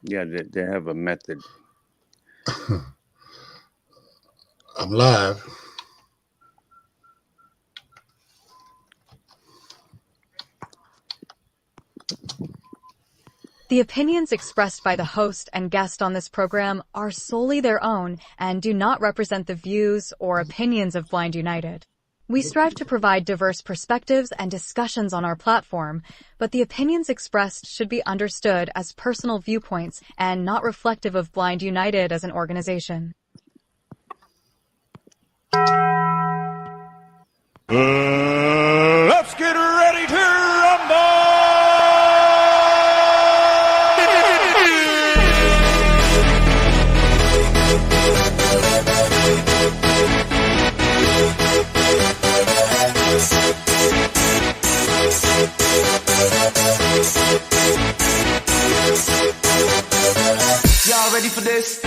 Yeah, they have a method. I'm live. The opinions expressed by the host and guest on this program are solely their own and do not represent the views or opinions of Blind United. We strive to provide diverse perspectives and discussions on our platform, but the opinions expressed should be understood as personal viewpoints and not reflective of Blind United as an organization. Let's get ready to rumble! Y'all ready for this?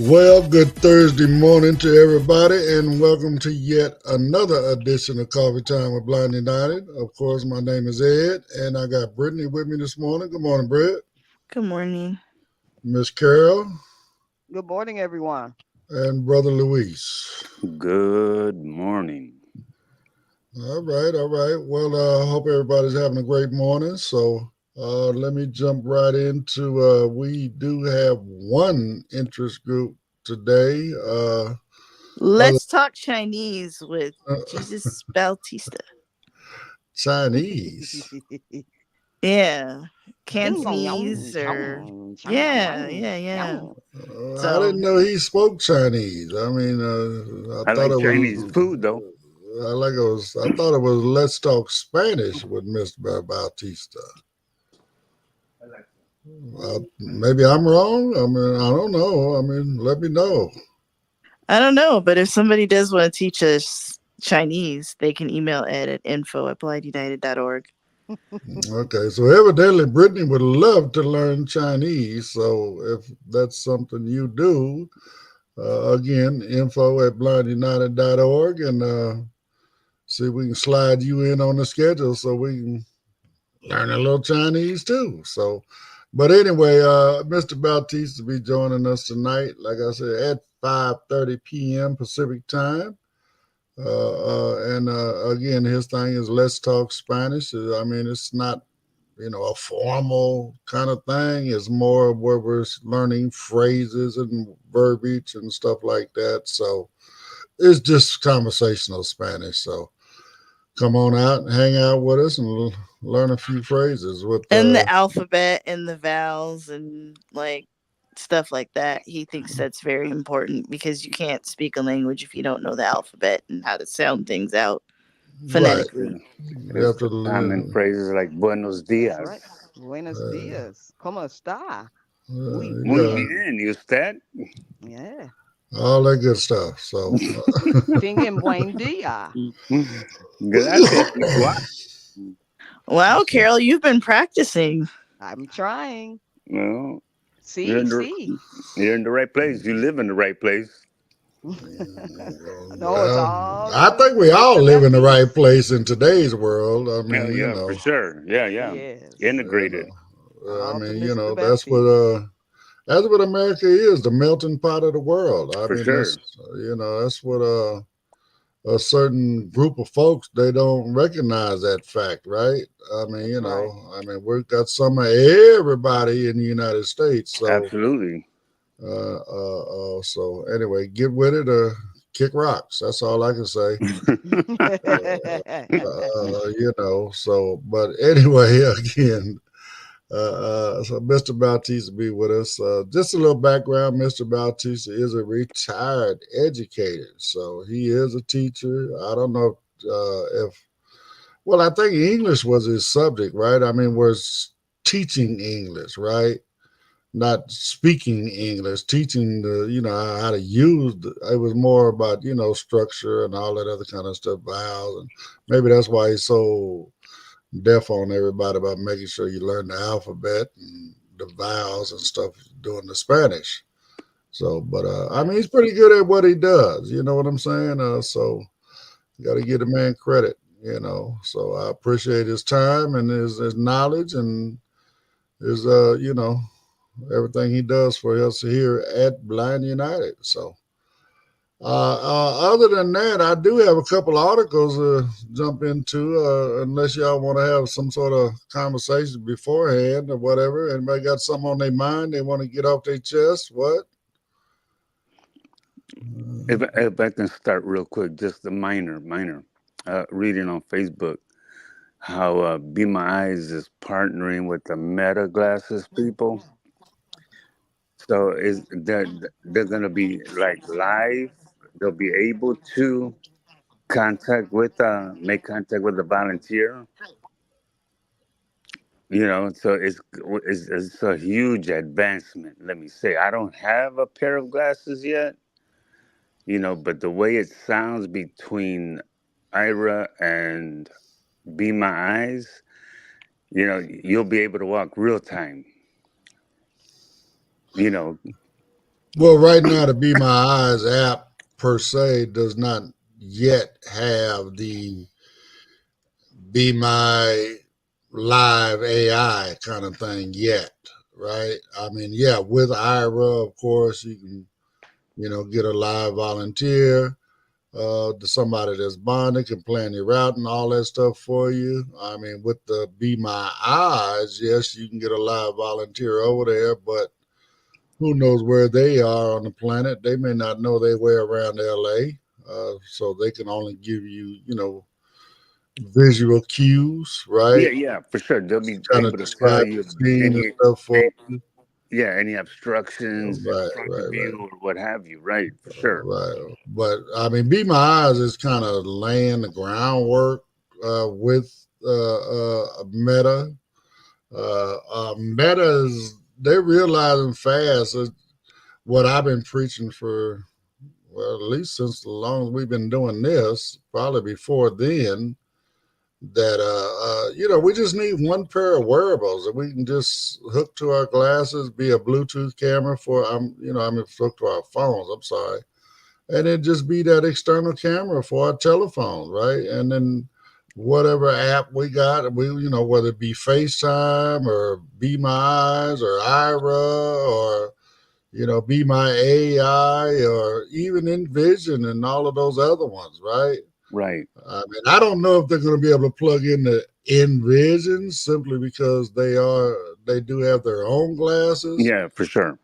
Well, good Thursday morning to everybody, and welcome to yet another edition of Coffee Time with Blind United. Of course, my name is Ed, and I got Brittany with me this morning. Good morning, Britt. Good morning. Miss Carol. Good morning, everyone. And Brother Luis. Good morning. All right. Well, I hope everybody's having a great morning. So let me jump right into, we do have one interest group today. Let's talk Chinese with Jesus Bautista. Chinese. Yeah. Cantonese or yeah. I didn't know he spoke Chinese. I mean, I thought like Chinese food though. I thought it was Let's Talk Spanish with Mr. Bautista. Maybe I'm wrong. I mean, I don't know. I mean, let me know. I don't know, but if somebody does want to teach us Chinese, they can email Ed at info@blindunited.org. Okay, so evidently Brittany would love to learn Chinese. So if that's something you do, again, info@blindunited.org, and see if we can slide you in on the schedule so we can learn a little Chinese too. So, but anyway, Mr. Bautista will be joining us tonight, like I said, at 5:30 p.m. Pacific time. And again, his thing is Let's Talk Spanish. I mean, it's not, a formal kind of thing. It's more where we're learning phrases and verbiage and stuff like that. So it's just conversational Spanish. So come on out and hang out with us and learn a few phrases. And the alphabet and the vowels and stuff like that. He thinks that's very important because you can't speak a language if you don't know the alphabet and how to sound things out phonetically. Right. You have to common phrases like buenos dias. Right. Buenos dias. ¿Cómo está? Muy bien. ¿Y usted? Yeah. All that good stuff. So Thinking buen dia. Gracias. Wow, Carol, you've been practicing. I'm trying. Well, you're in the right place. You live in the right place. No, it's all. I think we all live in the right place in today's world. I mean, for sure. Yeah. Yes. Integrated. I mean, that's what America is, the melting pot of the world. I mean, sure. That's what a certain group of folks, they don't recognize that fact, right? I mean, I mean, we've got some of everybody in the United States. So absolutely. So anyway, get with it or kick rocks. That's all I can say. You know, so, but anyway, again, so Mr. Bautista be with us. Just a little background. Mr. Bautista is a retired educator. So he is a teacher. I don't know well, I think English was his subject, right? I mean, was teaching English, right? Not speaking English, teaching how to use it was more about, structure and all that other kind of stuff, vowels. And maybe that's why he's so deaf on everybody about making sure you learn the alphabet and the vowels and stuff doing the Spanish. So, but I mean, he's pretty good at what he does. You know what I'm saying? So you got to give the man credit, So I appreciate his time and his knowledge and his, everything he does for us here at Blind United. So, other than that, I do have a couple articles to jump into, unless y'all want to have some sort of conversation beforehand or whatever. Anybody got something on their mind they want to get off their chest? What? If I can start real quick, just a minor, reading on Facebook how Be My Eyes is partnering with the Meta glasses people. So they're gonna be like live. They'll be able to make contact with the volunteer. So it's a huge advancement. Let me say, I don't have a pair of glasses yet. But the way it sounds between Ira and Be My Eyes, you'll be able to walk real time. Well, right now, the Be My Eyes app per se does not yet have the Be My Live AI kind of thing yet, right? I mean, yeah, with Ira, of course, you can, get a live volunteer. To somebody that's bonded can plan your route and all that stuff for you. I mean, with the Be My Eyes, yes, you can get a live volunteer over there, but who knows where they are on the planet? They may not know their way around LA, so they can only give you, visual cues, right? Yeah, for sure. They'll be Kind able of to tell describe you the scene and stuff for you. any obstructions in front of you or what have you. Right, for sure. Right. But I mean, Be My Eyes is kind of laying the groundwork with Meta. Meta they're realizing fast what I've been preaching for, well, at least since the long as we've been doing this, probably before then, that we just need one pair of wearables that we can just hook to our glasses, be a Bluetooth camera for hooked to our phones, I'm sorry. And it just be that external camera for our telephone, right? And then whatever app we got, whether it be FaceTime or Be My Eyes or Ira or Be My AI or even Envision and all of those other ones, right? Right. I mean, I don't know if they're going to be able to plug in the Envision simply because they do have their own glasses. Yeah, for sure.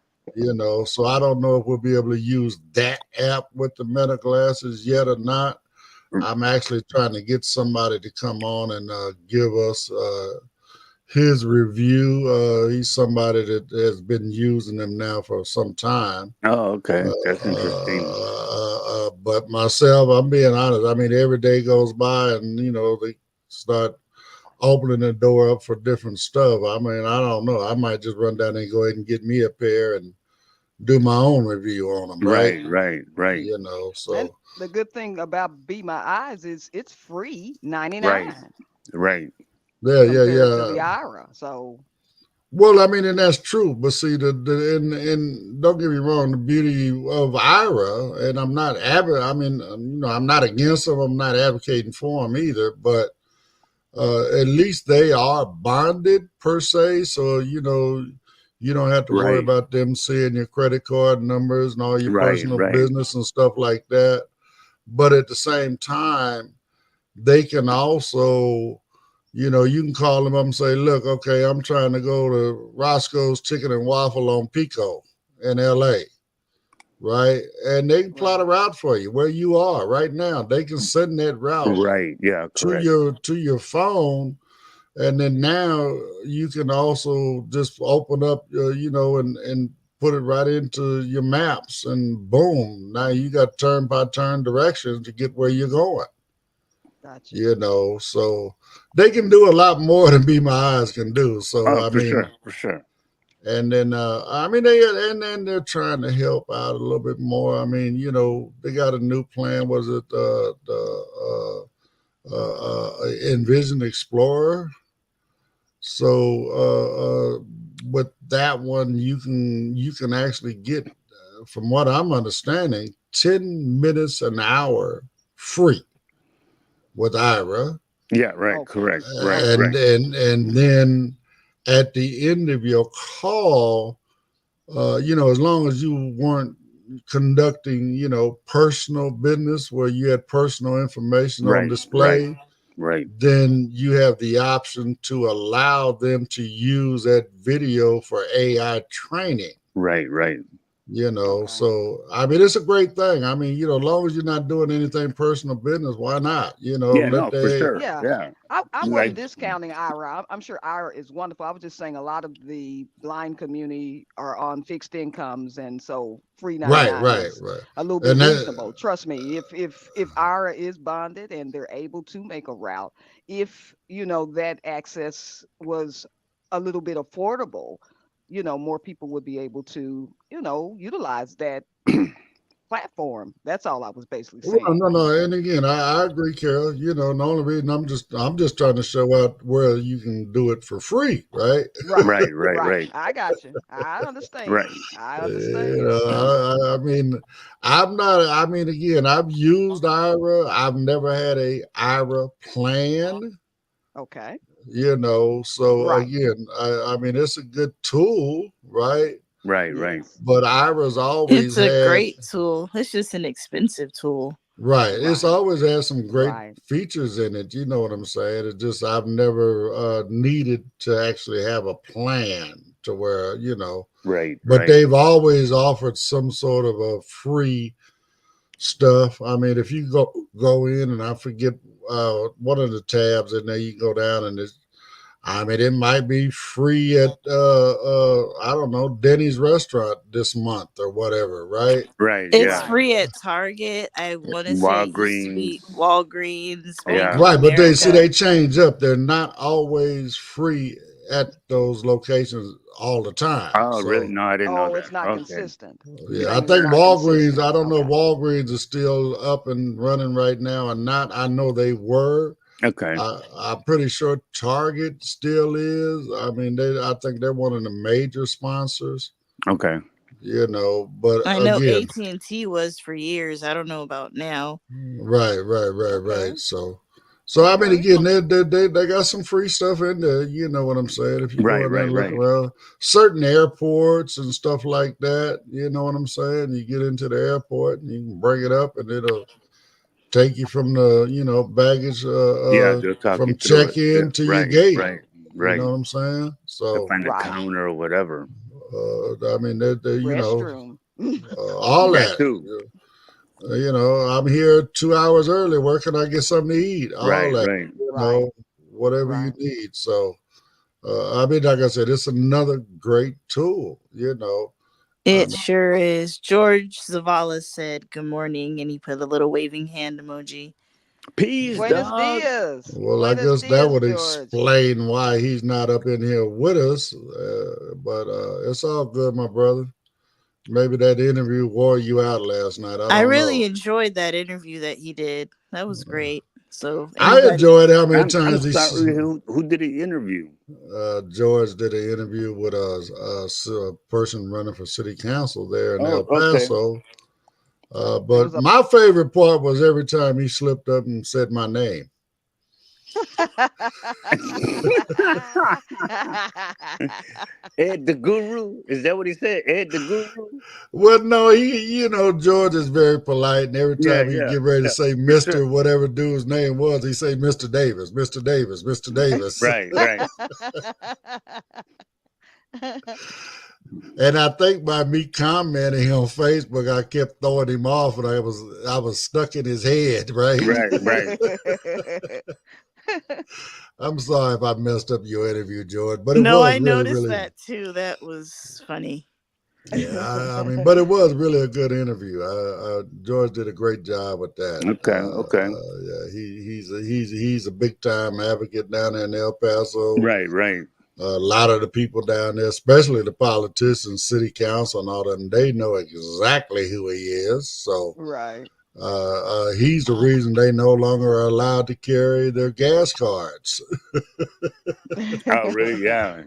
So I don't know if we'll be able to use that app with the Meta glasses yet or not. I'm actually trying to get somebody to come on and give us his review. He's somebody that has been using them now for some time. Oh, okay. That's interesting. But myself, I'm being honest. I mean, every day goes by and, they start opening the door up for different stuff. I mean, I don't know. I might just run down and go ahead and get me a pair and do my own review on them. Right. So. And the good thing about Be My Eyes is it's free, $99. Right. Yeah. To the Ira. So. Well, I mean, and that's true. But see, and don't get me wrong, the beauty of Ira, and I'm not I'm not against them. I'm not advocating for them either. But at least they are bonded per se, so you don't have to worry about them seeing your credit card numbers and all your personal business and stuff like that. But at the same time, they can also, you can call them up and say, look, okay, I'm trying to go to Roscoe's Chicken and Waffle on Pico in LA, right? And they can plot a Right. route for you where you are right now. They can send that route Right. Yeah. to Correct. your phone, and then now you can also just open up, and put it right into your maps, and boom, now you got turn by turn directions to get where you're going. Gotcha. So they can do a lot more than Be My Eyes can do. So Oh, I for mean, sure. For sure. and then they're trying to help out a little bit more. I mean, they got a new plan. Was it Envision Explorer? So with that one, you can actually get, from what I'm understanding, 10 minutes an hour free with Ira. Yeah. Right. Okay. Correct. Right. Okay. Right. And then at the end of your call, as long as you weren't conducting, personal business where you had personal information on Right. Right. display, Right. then you have the option to allow them to use that video for AI training. Right. Right. Okay. So I mean, it's a great thing. I mean, as long as you're not doing anything personal business, why not? Yeah. Let No. For the sure. Yeah. Yeah. I wasn't Like. discounting Ira. I'm sure Ira is wonderful. I was just saying a lot of the blind community are on fixed incomes, and so free right, 99 right, is right. a little bit And that, reasonable. Trust me, if Ira is bonded and they're able to make a route, if that access was a little bit affordable, more people would be able to utilize that platform. That's all I was basically well, saying. no, and again, I agree, Carol. The only reason I'm just trying to show out where you can do it for free, right? Right. Right. Right. Right. Right. I got you. I understand. Right. I You understand. know, I mean, I'm not. I mean, again, I've used Ira. I've never had a Ira plan. Okay. So Right. again, I mean, it's a good tool, right? Right. Right. Yes. But Ira's always It's a had. great tool. It's just an expensive tool. Right. It's Right. always had some great Right. features in it. You know what I'm saying? It's just I've never needed to actually have a plan to where, Right. but Right. they've always offered some sort of a free stuff. I mean, if you go in, and I forget one of the tabs in there, you go down, and it might be free at I don't know, Denny's restaurant this month or whatever, right? Right. It's Yeah. Right. free at Target. I want to say it used to be Walgreens. Walgreens, Bank Yeah. of Right, but they America. change up. They're not always free at those locations all the time. Oh, really? So No, I didn't know Oh, it's that. not Okay. consistent. You're yeah, I saying it's think not Walgreens. I consistent. don't know if Okay. Walgreens is still up and running right now or not. I know they were. Okay. I'm pretty sure Target still is. I mean, I think they're one of the major sponsors. Okay. But I know again, AT&T was for years. I don't know about now. right. Okay. So I mean, Okay. again, they got some free stuff in there. You know what I'm saying? If you go Right. in there Right. and look Right. around, certain airports and stuff like that. You know what I'm saying? You get into the airport and you can bring it up, and it'll take you from the baggage Yeah, they'll talk you from through it. Yeah. check-in to your Right. gate. Right. You know Right. what I'm saying? To So find a Right. counter or whatever. I mean, they Restroom. all That that. too. I'm here 2 hours early. Where can I get something to eat? All Right. that. Right. Right. Whatever you Right. need. So, I mean, like I said, it's another great tool. It Um, sure is. George Zavala said good morning, and he put a little waving hand emoji. Peace, Buenos dog. dias. well, I Buenos guess that dias, would George. explain why he's not up in here with us. But it's all good, my brother. Maybe that interview wore you out last night. I I don't really know. enjoyed that interview that he did. That was great. So I anybody, enjoyed how many I'm times sorry. Who did the interview? George did an interview with a person running for city council there in Oh, El okay. Paso. It But was a my favorite part was every time he slipped up and said my name. Ed the Guru? Is that what he said? Ed the Guru? Well, no, George is very polite, and every Yeah, time he yeah, get ready to yeah. say For Mister, sure. whatever dude's name was, he say Mr. Davis, Mr. Davis, Mr. Davis. Right, right. And I think by me commenting on Facebook, I kept throwing him off, and I was stuck in his head, right? Right. I'm sorry if I messed up your interview, George, but it No, was I really, noticed really, that too. That was funny. yeah. I mean, but it was really a good interview. George did a great job with that. Okay. Yeah, he's a big time advocate down there in El Paso. Right. A lot of the people down there, especially the politicians, city council, and all them, they know exactly who he is. So Right. he's the reason they no longer are allowed to carry their gas cards. Oh, really? Yeah.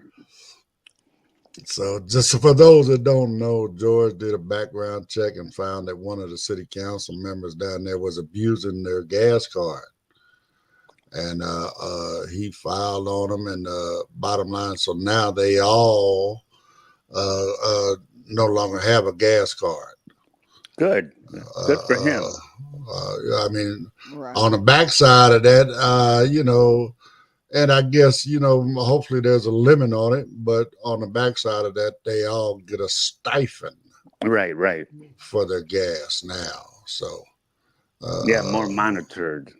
So just for those that don't know, George did a background check and found that one of the city council members down there was abusing their gas card. And he filed on them, and bottom line, so now they all no longer have a gas card. Good for him. I mean, Right. on the backside of that, and I guess, hopefully there's a limit on it, but on the backside of that, they all get a stipend Right. for their gas now. So, Yeah, more monitored.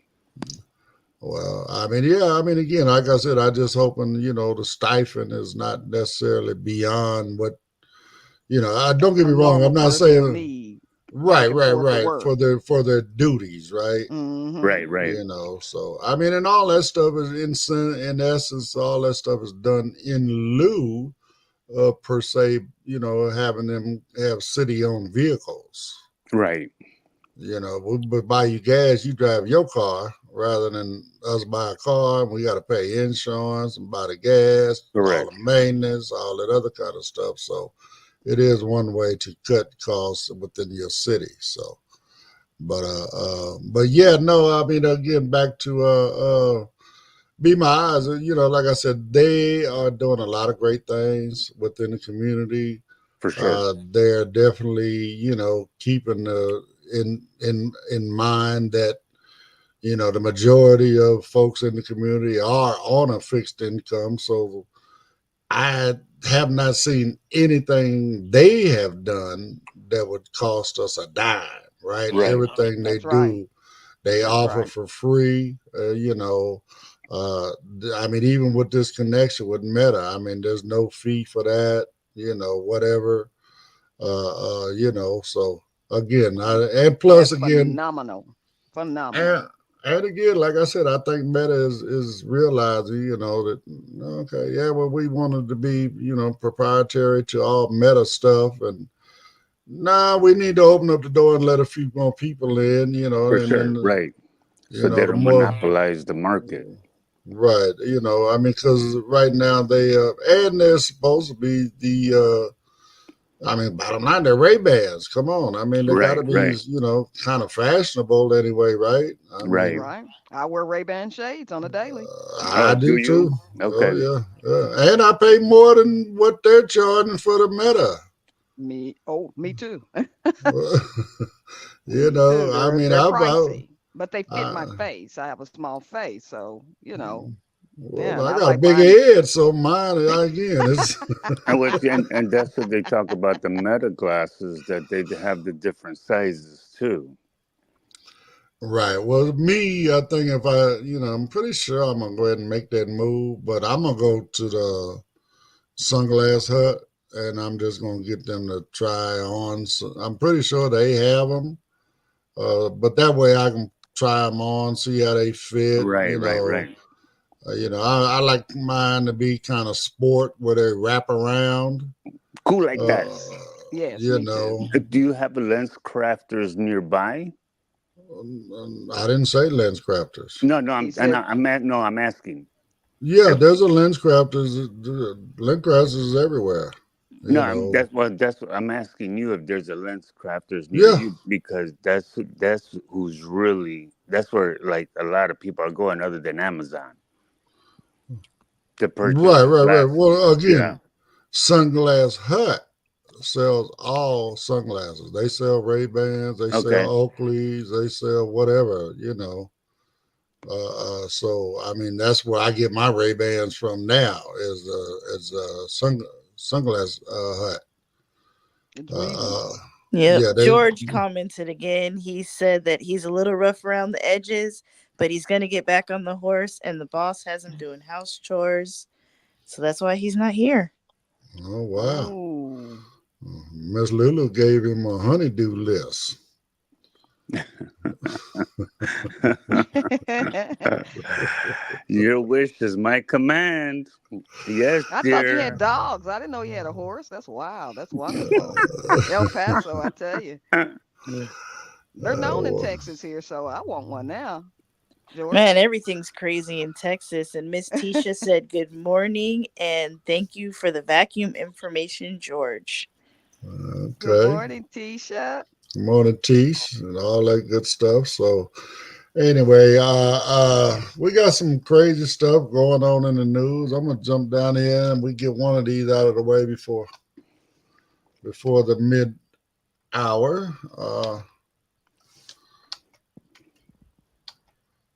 well, again, like I said, I just hoping, the stipend is not necessarily beyond what, don't get me A wrong. I'm normal not person saying need right, back and forth to right work. for their duties, right? Mhm. Right. So I mean, and all that stuff is in essence, all that stuff is done in lieu of per se, having them have city-owned vehicles. Right. We buy you gas, you drive your car rather than us buy a car and we got to pay insurance and buy the gas, Correct. all the maintenance, all that other kind of stuff. So it is one way to cut costs within your city. So, but yeah, no, I mean, again, back to Be My Eyes, like I said, they are doing a lot of great things within the community. For sure. They're definitely, keeping in mind that, the majority of folks in the community are on a fixed income. So I have not seen anything they have done that would cost us a dime, right? Right. Everything they That's right. do, they That's offer right. for free. I mean, even with this connection with Meta, I mean, there's no fee for that, whatever. So again, and plus That's again, phenomenal. and again, like I said, I think Meta is realizing, that okay, yeah, well, we wanted to be, proprietary to all Meta stuff, and now we need to open up the door and let a few more people in, For and sure. then Right. So they the don't more monopolize the market. right, I mean, because right now they and they're supposed to be the. I mean, bottom line, they're Ray-Bans. Come on. I mean, they got to Right. be, kind of fashionable anyway, right? I Right. mean, Right. I wear Ray-Ban shades on a daily. I Do do you? too. Okay. Oh, yeah. And I pay more than what they're charging for the Meta. Me too. You Me know, too. I mean, They're I, pricey, but they fit my I, face. I have a small face, so well, yeah. And I I got a like big mine. head, so mine, again, it's And that's what they talk about the Meta glasses, that they have the different sizes too. right. Well, me, I think if I'm pretty sure I'm going to go ahead and make that move, but I'm going to go to the Sunglass Hut and I'm just going to get them to try on. So I'm pretty sure they have them, but that way I can try them on, see how they fit, Right. I like mine to be kind of sport where they wrap around. Cool like that. Yes, You me too. know, Do you have lens crafters nearby? I didn't say lens crafters. No, He said, I'm asking. Yeah, there's a lens crafters. Lens crafters everywhere. No, You know, that's what I'm asking you, if there's a lens crafters near yeah, you, because that's who's really, that's where like a lot of people are going other than Amazon to purchase right. glasses. Well, again, Yeah. Sunglass Hut sells all sunglasses. They sell Ray-Bans, they Okay. sell Oakleys, they sell whatever. So I mean, that's where I get my Ray-Bans from now. Is sunglass hut. It's Weeble. Yep. Yeah, they. George commented again. He said that he's a little rough around the edges, but he's going to get back on the horse, and the boss has him doing house chores. So that's why he's not here. Oh wow! Ooh. Miss Lulu gave him a honeydew list. Your wish is my command. Yes, I dear. thought you had dogs. I didn't know you had a horse. That's wild. That's wonderful. El Paso, I tell you. They're known in Texas here, so I want one now. George? Man, everything's crazy in Texas. And Miss Tisha said, good morning and thank you for the vacuum information, George. Okay. Good morning, Tisha. Good morning, Tish, and all that good stuff. So, anyway, we got some crazy stuff going on in the news. I'm gonna jump down here and we get one of these out of the way before the mid-hour.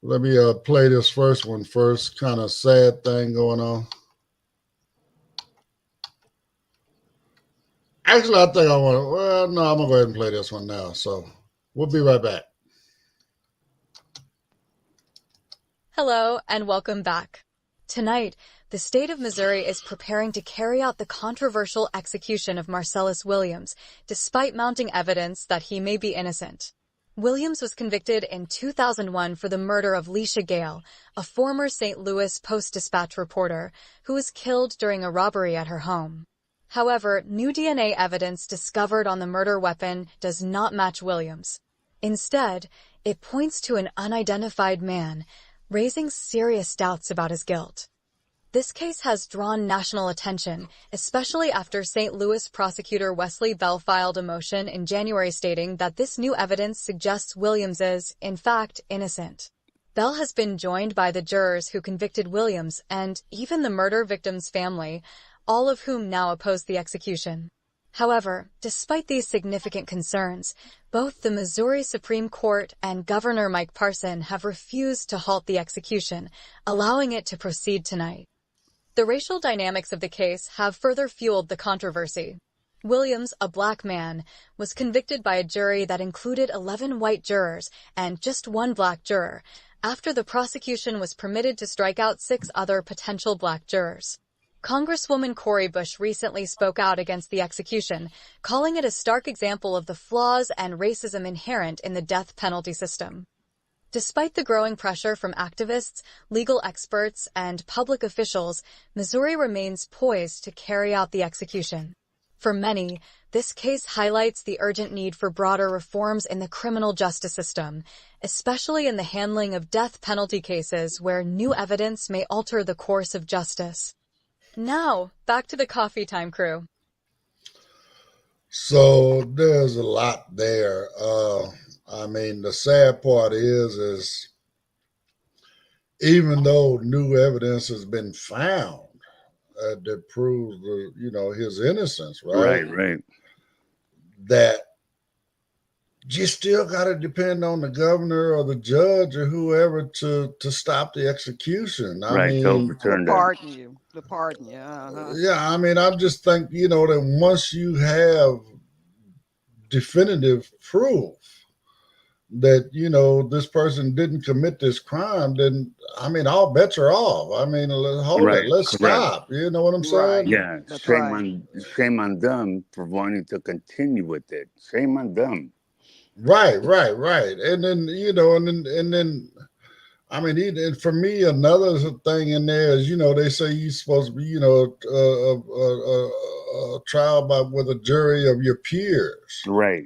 Let me play this first one first. Kind of sad thing going on. Actually, I think I want to. Well, no, I'm gonna go ahead and play this one now. So we'll be right back. Hello and welcome back. Tonight, the state of Missouri is preparing to carry out the controversial execution of Marcellus Williams, despite mounting evidence that he may be innocent. Williams was convicted in 2001 for the murder of Leisha Gale, a former St. Louis Post-Dispatch reporter who was killed during a robbery at her home. However, new DNA evidence discovered on the murder weapon does not match Williams. Instead, it points to an unidentified man, raising serious doubts about his guilt. This case has drawn national attention, especially after St. Louis prosecutor Wesley Bell filed a motion in January stating that this new evidence suggests Williams is, in fact, innocent. Bell has been joined by the jurors who convicted Williams and even the murder victim's family, all of whom now oppose the execution. However, despite these significant concerns, both the Missouri Supreme Court and Governor Mike Parson have refused to halt the execution, allowing it to proceed tonight. The racial dynamics of the case have further fueled the controversy. Williams, a black man, was convicted by a jury that included 11 white jurors and just one black juror, after the prosecution was permitted to strike out 6 other potential black jurors. Congresswoman Cori Bush recently spoke out against the execution, calling it a stark example of the flaws and racism inherent in the death penalty system. Despite the growing pressure from activists, legal experts, and public officials, Missouri remains poised to carry out the execution. For many, this case highlights the urgent need for broader reforms in the criminal justice system, especially in the handling of death penalty cases where new evidence may alter the course of justice. Now, back to the Coffee Time crew. So there's a lot there. I mean, the sad part is even though new evidence has been found that proves his innocence, right? Right. That you still got to depend on the governor or the judge or whoever to stop the execution. I mean, to overturn To that. pardon you. Uh-huh. Yeah, I mean, I just think, that once you have definitive proof that, this person didn't commit this crime, then, I mean, all bets are off. I mean, let's stop. You know what I'm saying? Yeah, That's shame on them for wanting to continue with it. Shame on them. Right. And then, and then, I mean, and for me, another thing in there is, they say you're supposed to be, a trial with a jury of your peers. Right.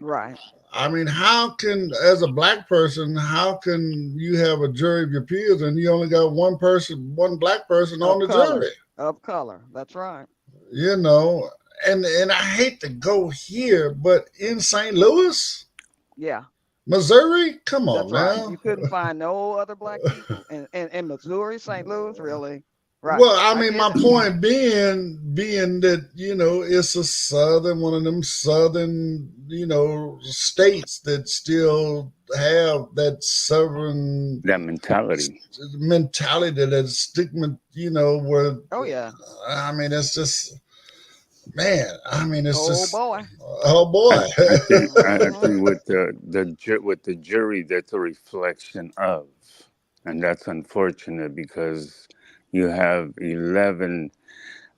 I mean, as a black person, how can you have a jury of your peers and you only got one black person on the jury? Of color. That's right. And I hate to go here, but in St. Louis, Yeah. Missouri, come on That's now. right. You couldn't find no other black people in Missouri, St. Louis, really. Right. Well, I mean, my point being that, it's one of them southern, states that still have that southern mentality, that stigma, where, oh yeah. I mean, it's just, man, I mean, it's Oh just, boy. oh boy. I Mhm. think with the jury, that's a reflection of, and that's unfortunate because you have 11,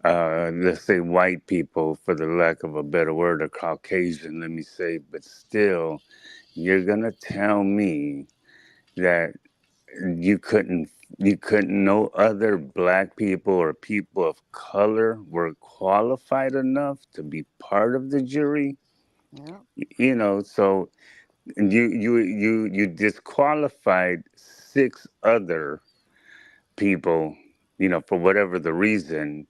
let's say white people, for the lack of a better word, or Caucasian, let me say, but still, you're gonna tell me that you couldn't no other black people or people of color were qualified enough to be part of the jury, Yeah. so you disqualified six other people, for whatever the reason,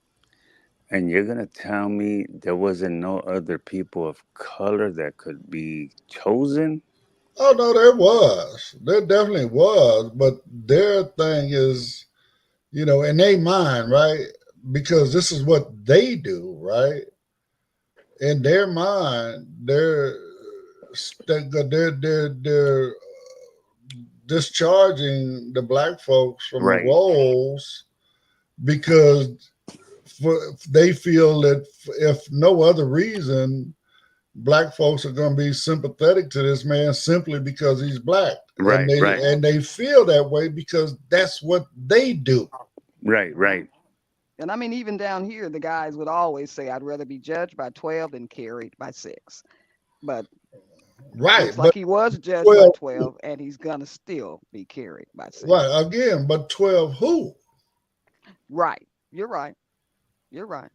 and you're gonna tell me there wasn't no other people of color that could be chosen? Oh no, there was. There definitely was. But their thing is, in their mind, right? Because this is what they do, right? In their mind, they're discharging the black folks from the Right, roles because they feel that if no other reason, black folks are going to be sympathetic to this man simply because he's black, and right, they right, and they feel that way because that's what they do. right, Yeah. right. And I mean, even down here, the guys would always say, "I'd rather be judged by 12 than carried by 6." But Right, looks but like he was judged by 12, 12, and he's gonna still be carried by 6. right again, but 12 who? Right. You're right. You're right.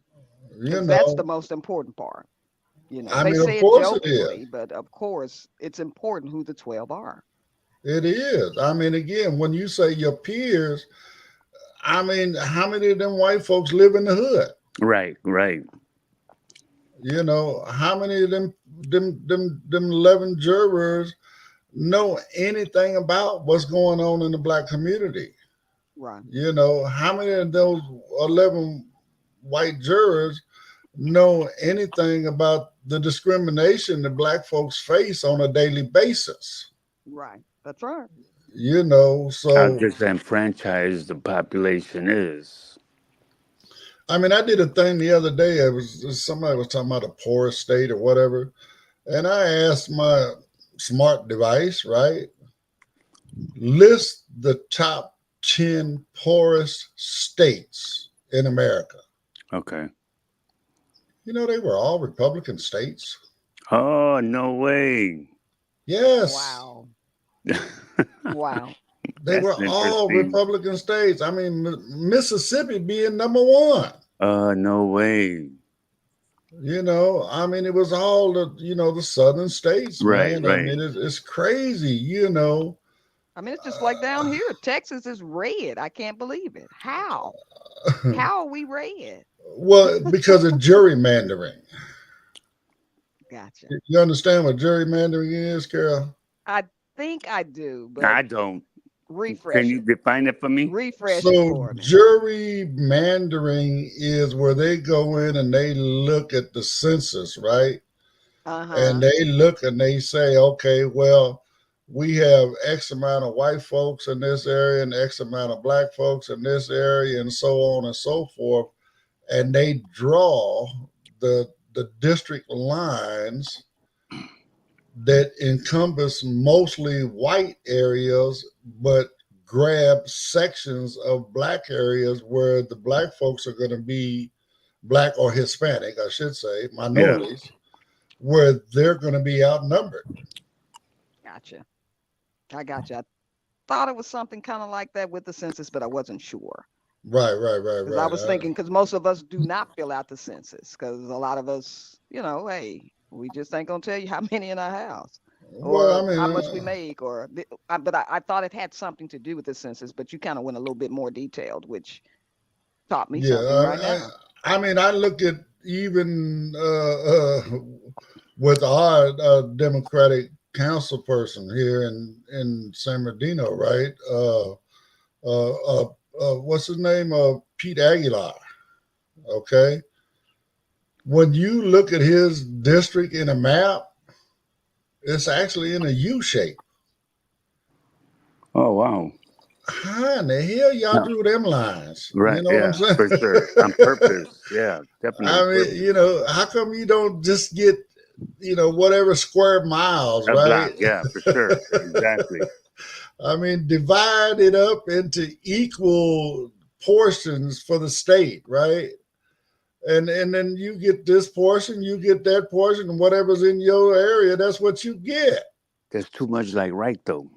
You Because that's the know, most important part. I They mean, of say it course it is. jokingly, but of course, it's important who the 12 are. It is. I mean, again, when you say your peers, I mean, how many of them white folks live in the hood? Right, right, How many of them 11 jurors know anything about what's going on in the black community? Right. How many of those 11 white jurors know anything about the discrimination that black folks face on a daily basis? Right. That's right. how So disenfranchised the population is. I mean, I did a thing the other day. It was somebody was talking about a poorest state or whatever, and I asked my smart device, right, list the top 10 poorest states in America. Okay. They were all Republican states. Oh, no way. Yes, Wow. Wow. they That's were all interesting. Republican states. I mean, Mississippi being number one. No way. I mean, it was all the southern states, Right, man. I right. mean, it's crazy. I mean, it's just like down here. Texas is red. I can't believe it. How? How are we red? Well, because of gerrymandering. Gotcha. You understand what gerrymandering is, Carol? I think I do, but I don't. Can refresh you it. define it for me? Refresh it So for me. gerrymandering is where they go in and they look at the census, right? And Uh-huh. they look and they say, okay, well, we have X amount of white folks in this area and X amount of black folks in this area, and so on and so forth. And they draw the district lines that encompass mostly white areas, but grab sections of black areas where the black folks are going to be black or Hispanic, I should say, Yeah. minorities, where they're going to be outnumbered. Gotcha. I gotcha. I thought it was something kind of like that with the census, but I wasn't sure. Right. Because I was thinking, because most of us do not fill out the census, because a lot of us, hey, we just ain't gonna tell you how many in our house Well, or I how much we mean, make, but I thought it had something to do with the census, but you kind of went a little bit more detailed, which taught me yeah, something right now. I mean, I look at even with our Democratic council person here in San Bernardino, right? What's his name? Pete Aguilar. Okay. When you look at his district in a map, it's actually in a U shape. Oh, wow. how in the hell y'all No, drew them lines? right, You know what I'm yeah, saying? for sure. On purpose. Yeah, definitely I on mean, purpose. you know, how come you don't just get, you know, whatever square miles, A right? block, yeah, for sure. Exactly. I mean, divide it up into equal portions for the state, right? And then you get this portion, you get that portion, and whatever's in your area, that's what you get. That's too much like right though.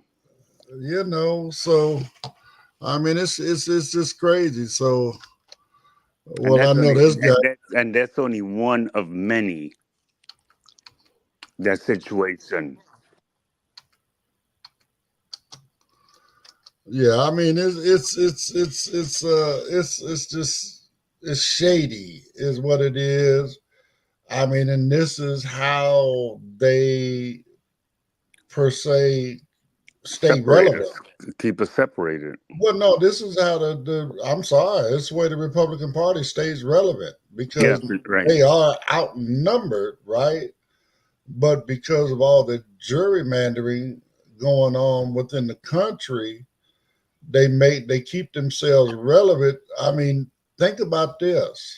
You know, so I mean, it's just crazy. So, And well, I that's know only this guy. and that's only one of many, that situation. Yeah, I mean, it's just it's shady, is what it is. I mean, and this is how they per se stay Separate us. relevant. Keep us separated. Well, no, this is how the I'm sorry, it's the way the Republican Party stays relevant Yeah, because right. they are outnumbered, right? But because of all the gerrymandering going on within the country, they keep themselves relevant. I mean, think about this.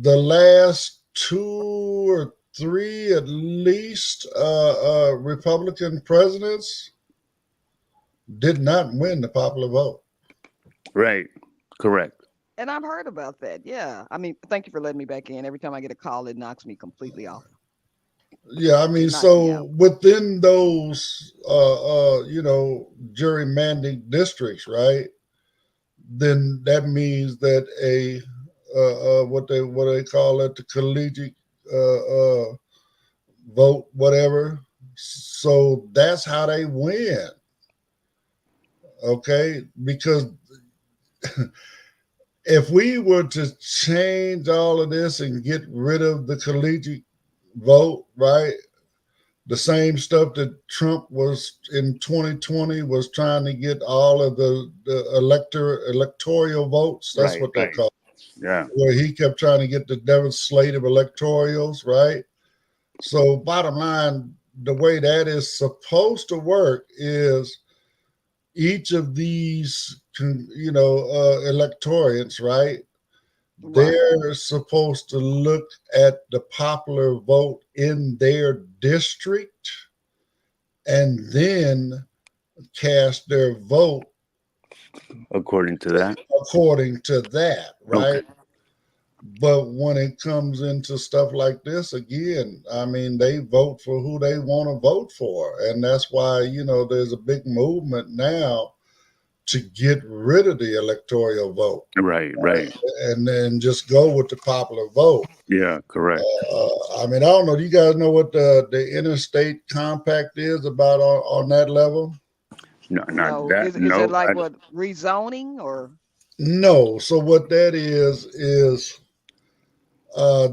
The last two or three at least Republican presidents did not win the popular vote. Right. Correct. And I've heard about that. Yeah. I mean, thank you for letting me back in. Every time I get a call, it knocks me completely off. Yeah, I mean, It knocks me so out. within those, you know, gerrymandering districts, right? Then that means that a what they call it, the collegiate vote, whatever. So that's how they win. Okay, because if we were to change all of this and get rid of the collegiate vote, right? The same stuff that Trump was in 2020 was trying to get all of the electoral votes. That's Right. what they Right. call it, Yeah. where he kept trying to get the devastative electorals, right? So bottom line, the way that is supposed to work is each of these, you know, electorates, right? Right. They're supposed to look at the popular vote in their district and then cast their vote According to that. according to that, Okay. right? But when it comes into stuff like this, again, I mean, they vote for who they want to vote for. And that's why, you know, there's a big movement now to get rid of the electoral vote, Right. Right. and then just go with the popular vote. Yeah. Correct. I mean, I don't know. Do you guys know what the interstate compact is about on that level? No, not No. that. Is it No. like what rezoning or? No. So what that is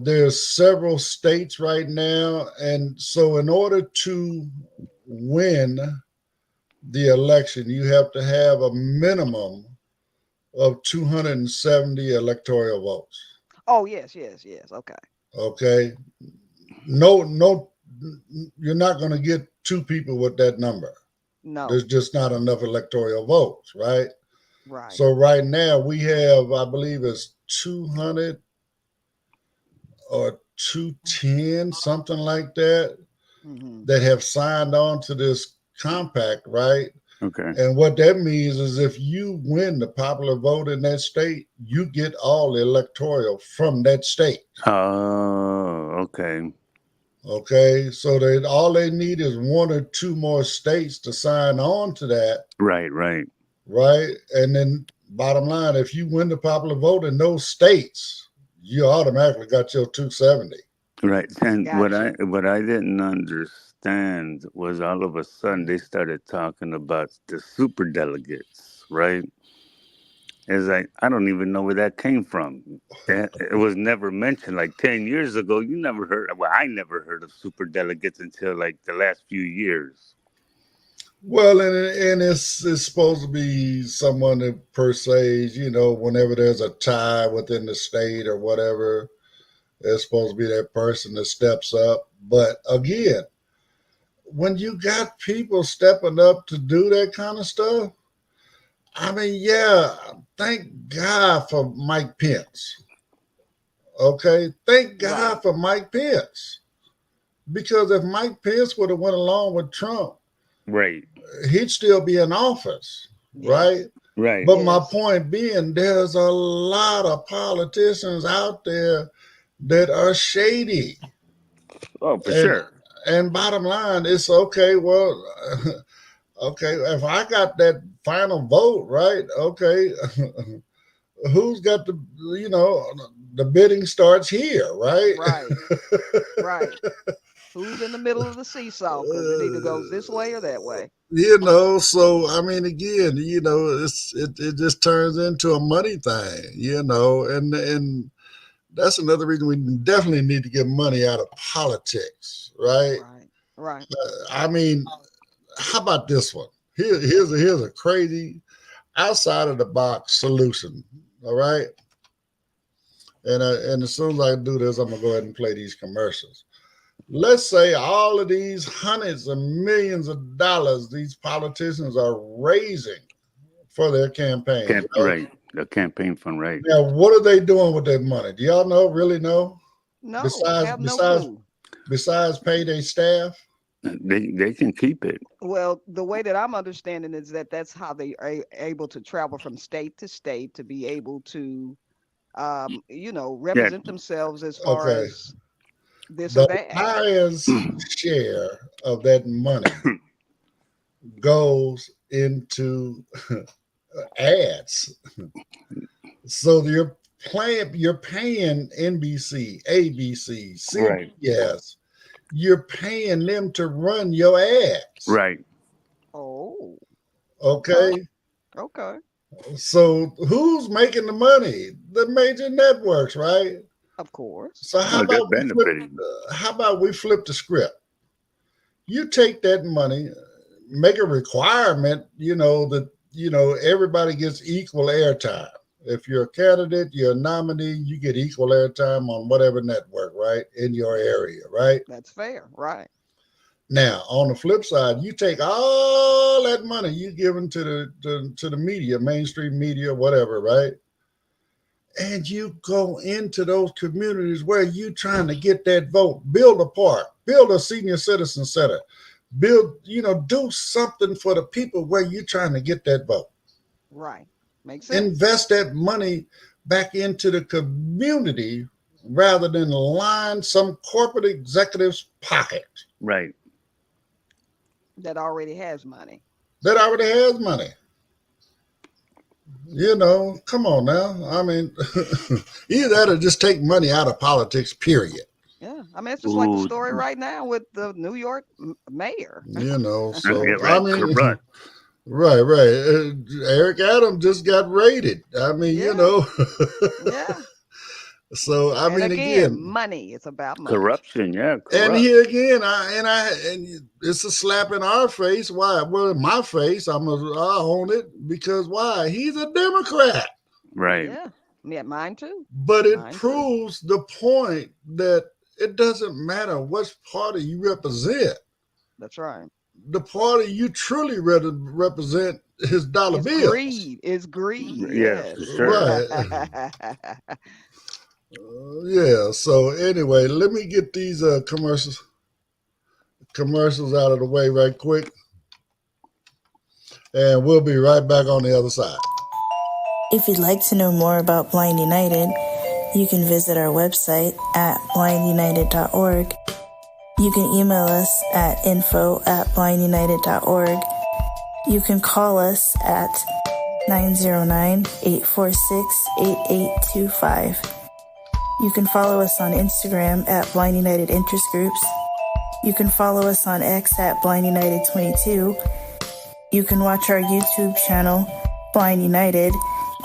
there's several states right now, and so in order to win the election, you have to have a minimum of 270 electoral votes. Oh, yes, yes, yes. Okay. Okay, no, you're not going to get two people with that number. No. There's just not enough electoral votes, right? Right. So right now we have, I believe it's 200 or 210, something like that, that have signed on to this compact, right? Okay. And what that means is if you win the popular vote in that state, you get all the electoral from that state. Oh. Okay. Okay, so all they need is one or two more states to sign on to that, Right. Right. right? And then bottom line, if you win the popular vote in those states, you automatically got your 270. Right. And Gotcha. what I didn't understand was all of a sudden they started talking about the super delegates, right? It's like I don't even know where that came from. It was never mentioned. Like 10 years ago, you never heard. Well, I never heard of super delegates until like the last few years. Well, and it's supposed to be someone that per se, you know, whenever there's a tie within the state or whatever, it's supposed to be that person that steps up. But again, when you got people stepping up to do that kind of stuff, I mean, yeah, thank God for Mike Pence. Okay, thank God Right. for Mike Pence. Because if Mike Pence would have went along with Trump, Right. he'd still be in office, Yes. right? Right. But my Yes. point being, there's a lot of politicians out there that are shady. Oh, for And sure. and bottom line, it's okay. Well, okay, if I got that final vote, right? Okay, who's got the the bidding starts here, right? Right. Right. Who's in the middle of the seesaw? Because it either goes this way or that way. So I mean, again, it just turns into a money thing, and that's another reason we definitely need to get money out of politics, right? Right. Right. I mean, how about this one? Here's a crazy outside of the box solution. All right, and as soon as I do this, I'm gonna go ahead and play these commercials. Let's say all of these hundreds of millions of dollars these politicians are raising for their campaigns. Right. The campaign fund, right. Now, what are they doing with that money? Do y'all know? Really know? No, Besides- have no besides- clue. Besides pay their staff? They can keep it. Well, the way that I'm understanding is that that's how they are able to travel from state to state to be able to, represent themselves as far Okay. as this or The that. highest share of that money goes into ads. So you're paying NBC, ABC, CBS. Right. You're paying them to run your ads. Right. Oh, Okay. okay. So who's making the money? The major networks, right? Of course. So how Well, they're about benefiting. we flip the script? You take that money, make a requirement, that everybody gets equal airtime. If you're a candidate, you're a nominee, you get equal airtime on whatever network, right, in your area, right? That's fair. Right. Now, on the flip side, you take all that money you giving to the media, mainstream media, whatever, right? And you go into those communities where you're trying to get that vote, build a park, build a senior citizen center, do something for the people where you're trying to get that vote. Right. Makes sense. Invest that money back into the community rather than line some corporate executive's pocket Right. That already has money. that already has money. Come on now. I mean, either that or just take money out of politics, period. Yeah. I mean, it's just like the Ooh. story right now with the New York mayor. So Yeah, right. I mean, Corrupt. right. Eric Adams just got raided. I mean, Yeah. Yeah. So I And mean, again, money. It's about money. Corruption. Yeah. and Corrupt. here again, and it's a slap in our face. Why? Well, in my face, I own it because why? He's a Democrat. Right. Yeah. Yeah. Mine too. But it Mine too. proves the point that it doesn't matter which party you represent. That's right. The party you truly represent is dollar It's bills. greed. It's greed. Yeah, for sure. Right. Yeah. So anyway, let me get these commercials out of the way right quick, and we'll be right back on the other side. If you'd like to know more about Blind United, you can visit our website at blindunited.org. You can email us at info@blindunited.org. You can call us at 909-846-8825. You can follow us on Instagram at Blind United Interest Groups. You can follow us on X at Blind United 22. You can watch our YouTube channel, Blind United.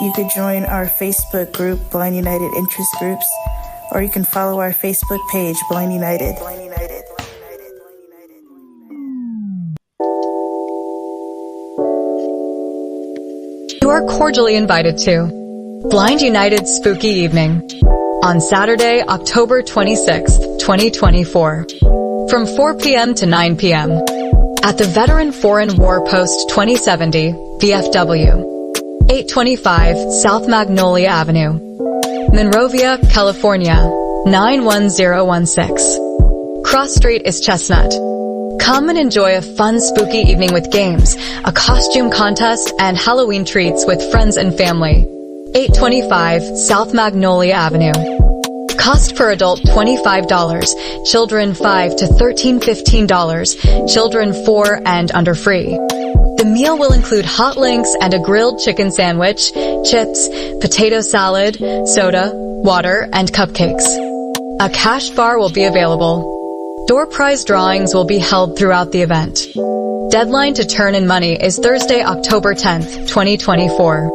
You could join our Facebook group, Blind United Interest Groups, or you can follow our Facebook page, Blind United. You are cordially invited to Blind United's Spooky Evening on Saturday, October 26th, 2024, from 4 p.m. to 9 p.m. at the Veteran Foreign War Post 2070, VFW. 825 South Magnolia Avenue, Monrovia, California, 91016. Cross Street is Chestnut. Come and enjoy a fun, spooky evening with games, a costume contest, and Halloween treats with friends and family. 825 South Magnolia Avenue. Cost per adult $25, children 5 to 13 $15, children 4 and under free. The meal will include hot links and a grilled chicken sandwich, chips, potato salad, soda, water, and cupcakes. A cash bar will be available. Door prize drawings will be held throughout the event. Deadline to turn in money is Thursday, October 10th, 2024.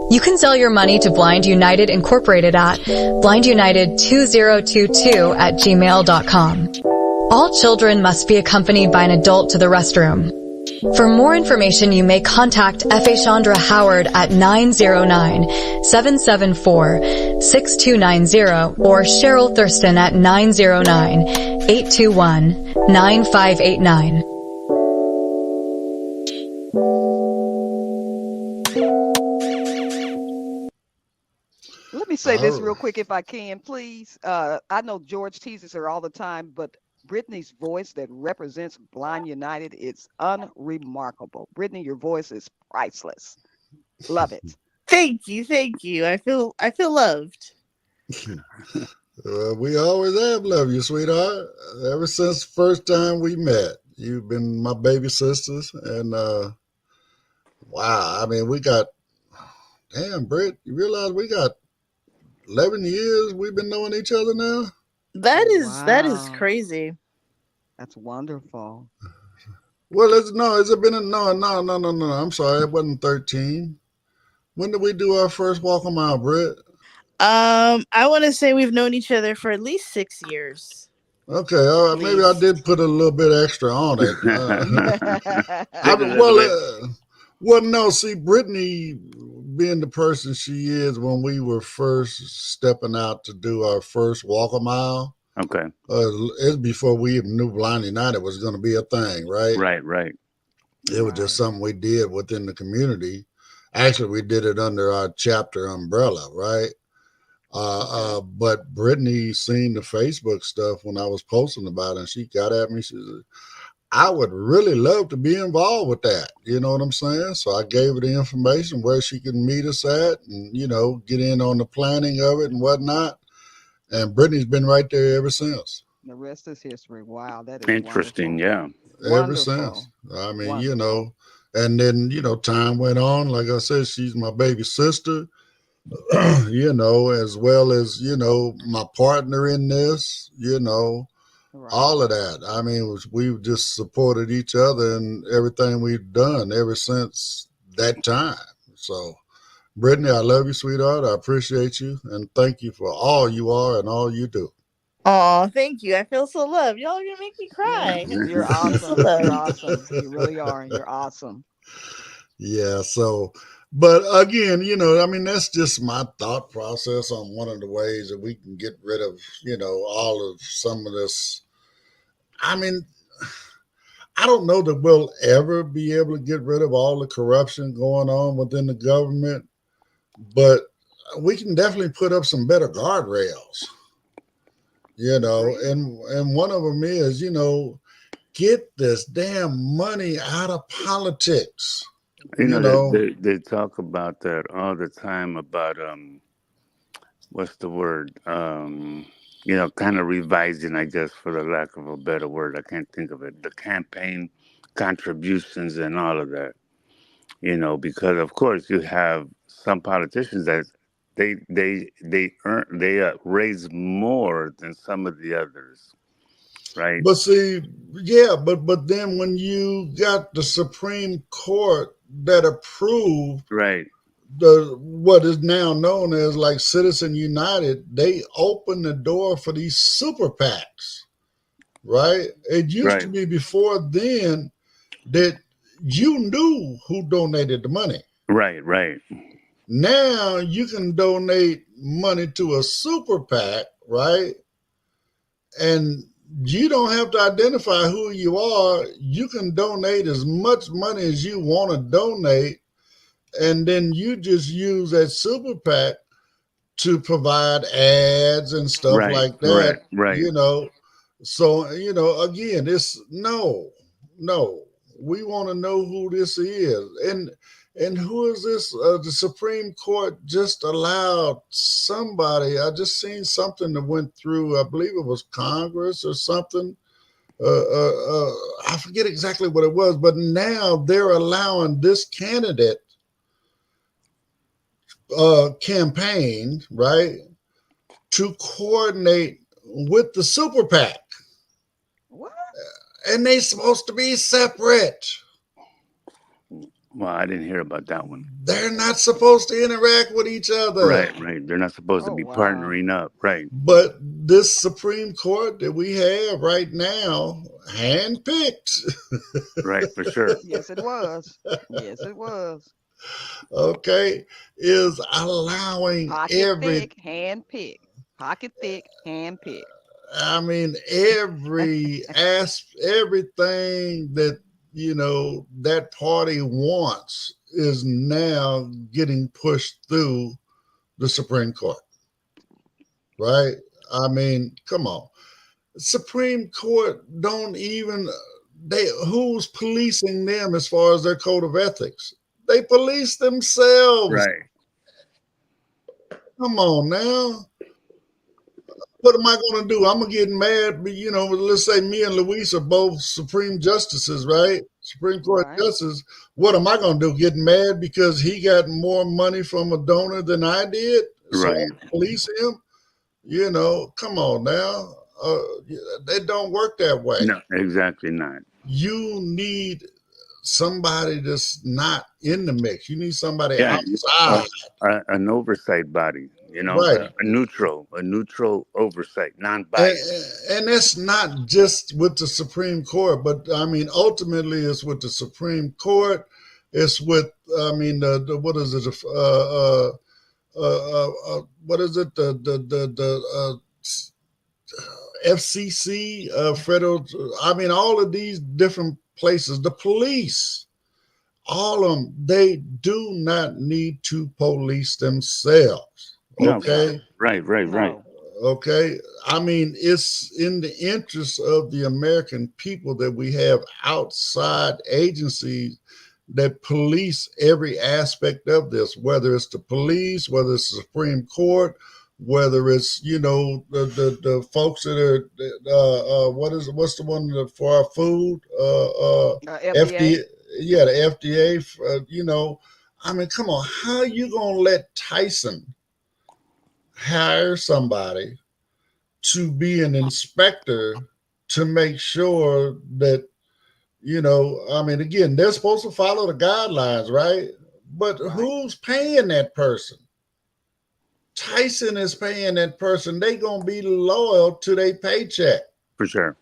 You can sell your money to Blind United Incorporated at blindunited2022@gmail.com. All children must be accompanied by an adult to the restroom. For more information, you may contact F.A. Chandra Howard at 909-774-6290 or Cheryl Thurston at 909-821-9589. Let me say this All real right. quick, if I can, please. I know George teases her all the time, but Brittany's voice that represents Blind United is unremarkable. Brittany, your voice is priceless. Love it. Thank you, thank you. I feel loved. We always have loved you, sweetheart. Ever since the first time we met, you've been my baby sisters. And wow, I mean, damn, Britt, you realize we got 11 years we've been knowing each other now? That is Wow. crazy. That's wonderful. Well, has it been no. I'm sorry, it wasn't 13. When did we do our first walk a mile, Britt? I want to say we've known each other for at least 6 years. Okay, all right, maybe I Least. did put a little bit extra on it. No, see, Brittany, being the person she is, when we were first stepping out to do our first walk a mile, Okay. it's before we even knew Blind United was going to be a thing, right? Right. It was just something we did within the community. Actually, we did it under our chapter umbrella, right? But Brittany seen the Facebook stuff when I was posting about it, and she got at me. She said, I would really love to be involved with that. You know what I'm saying? So I gave her the information where she could meet us at and, get in on the planning of it and whatnot. And Brittany's been right there ever since. The rest is history. Wow, that is Interesting. wonderful. Yeah. Ever Wonderful. since. I mean, Wonderful. and then, time went on. Like I said, she's my baby sister, as well as, my partner in this, Right. all of that. I mean, we've just supported each other in everything we've done ever since that time. So, Brittany, I love you, sweetheart. I appreciate you. And thank you for all you are and all you do. Oh, thank you. I feel so loved. Y'all are gonna make me cry. You're I feel so awesome. You're loved. awesome. You really are. You're awesome. Yeah. So, but again, I mean, that's just my thought process on one of the ways that we can get rid of, all of some of this. I mean, I don't know that we'll ever be able to get rid of all the corruption going on within the government, but we can definitely put up some better guardrails, and one of them is, get this damn money out of politics. They talk about that all the time about what's the word? Kind of revising, I guess, for the lack of a better word. I can't think of it. The campaign contributions and all of that. Because of course you have some politicians that they raise more than some of the others, right? But see, yeah, but then when you got the Supreme Court that approved Right. what is now known as like Citizen United, they opened the door for these super PACs, right? It used to be before then that you knew who donated the money. Right. Now you can donate money to a super PAC, right? And you don't have to identify who you are. You can donate as much money as you want to donate. and then you just use that super PAC to provide ads and stuff Right, like that, right. So, again, it's no. We want to know who this is. And who is this? The Supreme Court just allowed somebody. I just seen something that went through, I believe it was Congress or something. I forget exactly what it was, but now they're allowing this candidate campaign, right, to coordinate with the super PAC. What? And they supposed to be separate. Well, I didn't hear about that one. They're not supposed to interact with each other. Right. They're not supposed to Oh, be wow. partnering up. Right. But this Supreme Court that we have right now, handpicked, Right, for sure. Yes, it was. Yes, it was. okay, is allowing Pocket thick, hand picked. Pocket thick, hand picked. I mean, everything that that party wants is now getting pushed through the Supreme Court, right? I mean, come on, Supreme Court don't even who's policing them as far as their code of ethics? They police themselves. Right. Come on now. What am I going to do? I'm going to get mad. Let's say me and Luis are both Supreme Justices, right? Supreme Court Right. Justices. What am I going to do? Get mad because he got more money from a donor than I did? So Right. I police him? Come on now. They don't work that way. No, exactly not. You need somebody that's not in the mix. You need somebody Yeah, outside. An oversight body, Right. a neutral oversight, non-biased. And that's not just with the Supreme Court, but I mean, ultimately, it's with the Supreme Court. It's with, what is it? What is it? The FCC, federal. I mean, all of these different places. The police, all of them. They do not need to police themselves. No. Okay. Right. No. Okay. I mean, it's in the interest of the American people that we have outside agencies that police every aspect of this, whether it's the police, whether it's the Supreme Court, whether it's, the folks that are, what's the one for our food? FDA. Yeah, the FDA, I mean, come on, how are you going to let Tyson hire somebody to be an inspector to make sure that, I mean, again, they're supposed to follow the guidelines, right? But who's paying that person? Tyson is paying that person. They going to be loyal to their paycheck. For sure.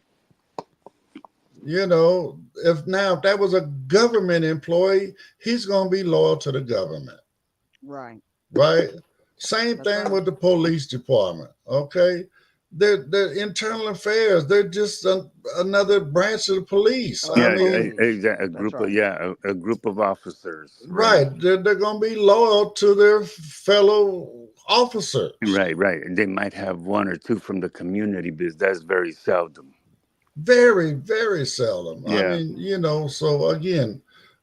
If that was a government employee, he's going to be loyal to the government. Right. Right? Same That's thing right. with the police department. Okay. They're internal affairs. They're just another branch of the police. Oh, Yeah, I mean, exactly. right. A group of officers. right. They're going to be loyal to their fellow officers. Right. And they might have one or two from the community, but that's very seldom. Very, very seldom. Yeah. I mean, so again,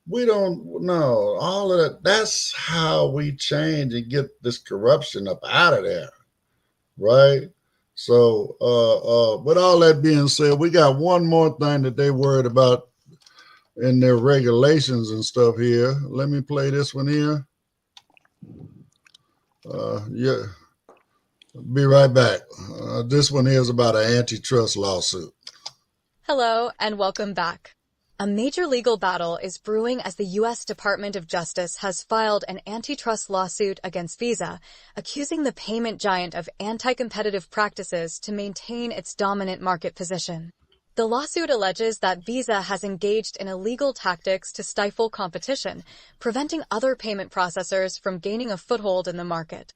we don't know all of that. That's how we change and get this corruption up out of there. Right. So, with all that being said, we got one more thing that they worried about in their regulations and stuff here. Let me play this one here. Yeah. Be right back. This one here is about an antitrust lawsuit. Hello, and welcome back. A major legal battle is brewing as the U.S. Department of Justice has filed an antitrust lawsuit against Visa, accusing the payment giant of anti-competitive practices to maintain its dominant market position. The lawsuit alleges that Visa has engaged in illegal tactics to stifle competition, preventing other payment processors from gaining a foothold in the market.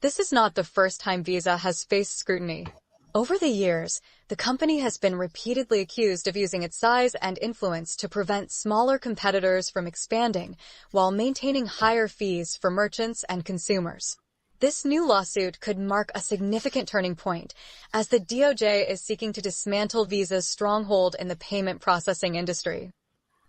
This is not the first time Visa has faced scrutiny. Over the years, the company has been repeatedly accused of using its size and influence to prevent smaller competitors from expanding while maintaining higher fees for merchants and consumers. This new lawsuit could mark a significant turning point, as the DOJ is seeking to dismantle Visa's stronghold in the payment processing industry.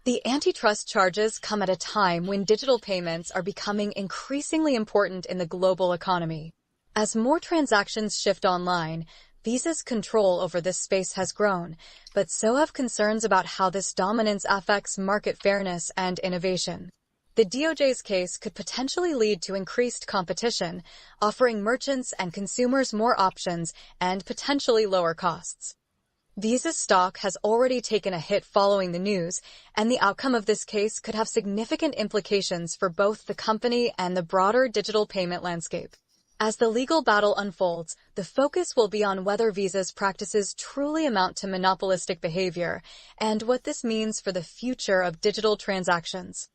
The antitrust charges come at a time when digital payments are becoming increasingly important in the global economy. As more transactions shift online, Visa's control over this space has grown, but so have concerns about how this dominance affects market fairness and innovation. The DOJ's case could potentially lead to increased competition, offering merchants and consumers more options and potentially lower costs. Visa's stock has already taken a hit following the news, and the outcome of this case could have significant implications for both the company and the broader digital payment landscape. As the legal battle unfolds, the focus will be on whether Visa's practices truly amount to monopolistic behavior and what this means for the future of digital transactions.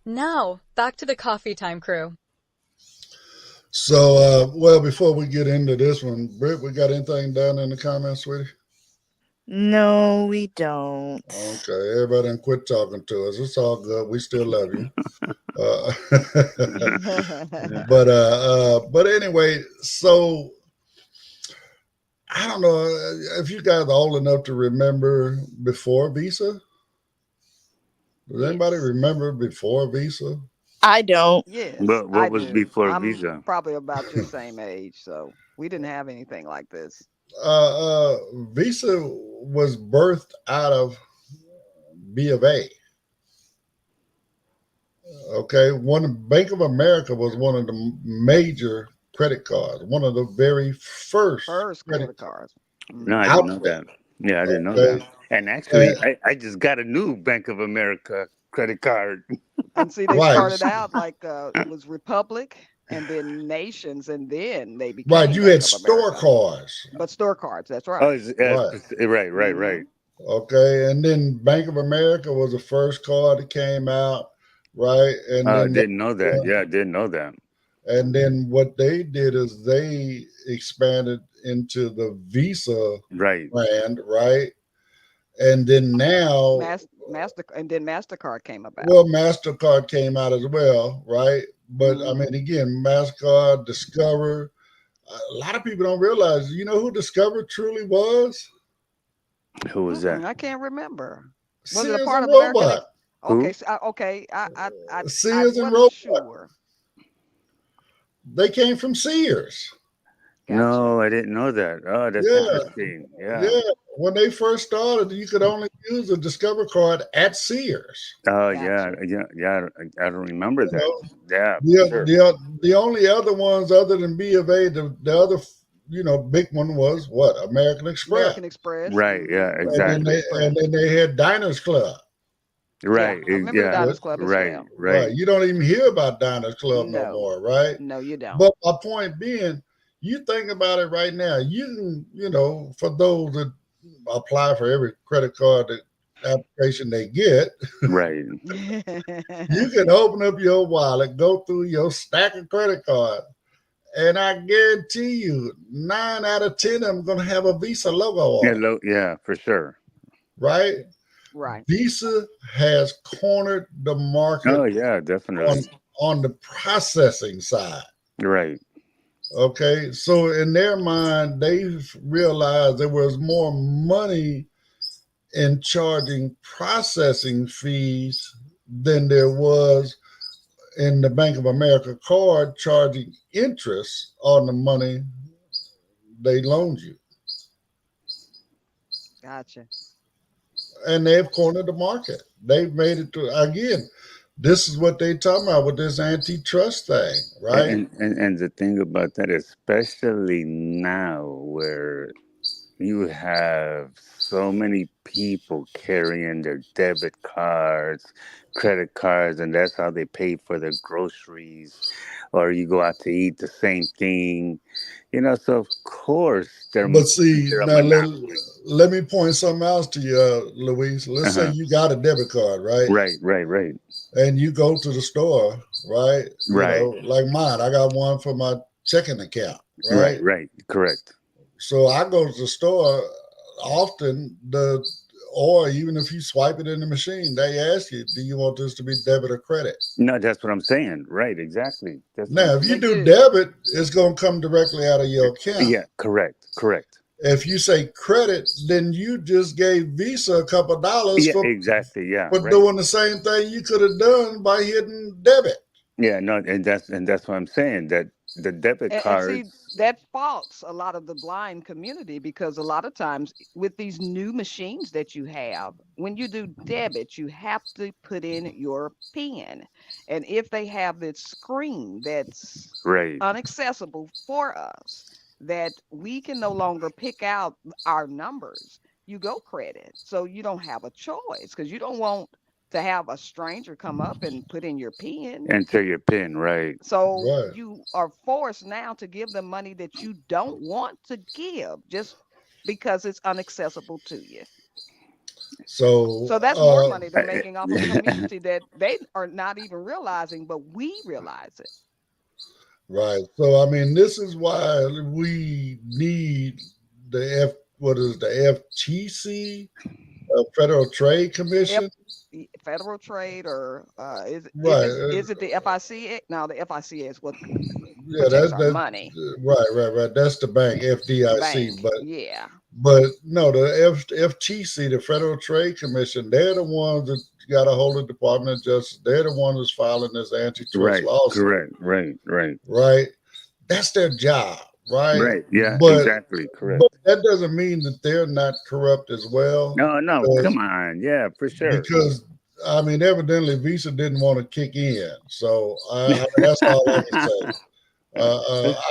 Now, back to the coffee time crew. So, well, before we get into this one, Britt, we got anything down in the comments, sweetie? No, we don't. Okay, everybody done quit talking to us. It's all good. We still love you. But anyway, so I don't know if you guys are old enough to remember before Visa. Does anybody remember before Visa? I don't. Yes, But what I was do. before I'm Visa? probably about your same age, so we didn't have anything like this. Visa was birthed out of B of A. Okay, Bank of America was one of the major credit cards, one of the very first Credit cards. No, I Mhm. didn't know that. Yeah, I didn't know Okay. that. And actually, I just got a new Bank of America credit card. And see, they Right. started out like it was Republic, and then Nations, and then they became Right, you Bank had of store America. cards. But store cards, that's right. Oh, right, Mhm. right. Okay, and then Bank of America was the first card that came out, right? And I then didn't know that. Yeah, I didn't know that. and then what they did is they expanded into the Visa Right. brand, right? And then now, And then MasterCard came about. well, MasterCard came out as well, right? But I Mhm. mean, again, MasterCard, Discover. A lot of people don't realize, you know who Discover truly was? Who was that? I can't remember. Was Sears it a part and of American? Robot. Okay, Who? so, okay. I Sears and wasn't Robot. sure. They came from Sears. Gotcha. No, I didn't know that. Oh, that's Yeah. interesting. Yeah. Yeah, when they first started, you could only use a Discover card at Sears. Oh, Gotcha. yeah. I don't remember You that. know, Yeah, the, sure. the only other ones other than B of A, the other big one was what? American Express. American Express. Right, yeah, Mhm. exactly. And then they had Diners Club. Right. I remember the Diners Club as Right, well. right. You don't even hear about Diners Club no No. more, right? No, you don't. But my point being, you think about it right now. You can, for those that apply for every credit card application they get, Right. you can open up your wallet, go through your stack of credit cards, and I guarantee you 9 out of 10 of them going to have a Visa logo on it, Yeah, for sure. right? Right. Visa has cornered the market Oh, yeah, definitely. on the processing side. Right. Okay, so in their mind, they've realized there was more money in charging processing fees than there was in the Bank of America card charging interest on the money they loaned you. Gotcha. And they've cornered the market. They've made it to, again, this is what they talking about with this antitrust thing, right? And the thing about that, especially now where you have so many people carrying their debit cards, credit cards, and that's how they pay for their groceries, or you go out to eat the same thing, so of course But see, they're a now monopoly. let me point something else to you, Luis. Let's say you got a debit card, right? Right. And you go to the store, right? Right. Like mine, I got one for my checking account, right? Right. Correct. So I go to the store often. Or even if you swipe it in the machine, they ask you, "Do you want this to be debit or credit?" No, that's what I'm saying. Right, exactly. That's what I'm Now, if you They saying. do do. debit, it's going to come directly out of your account. Yeah, correct. If you say credit, then you just gave Visa a couple dollars Yeah, exactly. Yeah, for right. doing the same thing you could have done by hitting debit. Yeah, no, and that's what I'm saying. That the debit And see, cards, that faults a lot of the blind community because a lot of times with these new machines that you have, when you do debit, you have to put in your PIN. And if they have this screen that's right, unaccessible for us, that we can no longer pick out our numbers, you go credit. So you don't have a choice because you don't want to have a stranger come up and put in your PIN. enter your PIN, right. So Right. you are forced now to give them money that you don't want to give just because it's unaccessible to you. So, So that's more money they're Uh, making off of a community that they are not even realizing, but we realize it. right. So, I mean, this is why we need what is the FTC, Federal Trade F, Commission? Federal Trade or Right. is it the FIC? No, the FIC is what Yeah, protects our that money. right. That's the bank, The FDIC. bank, yeah. But no, the FTC, the Federal Trade Commission, they're the ones that got a hold of the Department of Justice. They're the ones that's filing this antitrust right, lawsuit, correct, right, right? That's their job, right? right. Yeah, But exactly, correct. but that doesn't mean that they're not corrupt as well, No, come because on, yeah, for sure. because I mean, evidently Visa didn't want to kick in, so that's all I can say.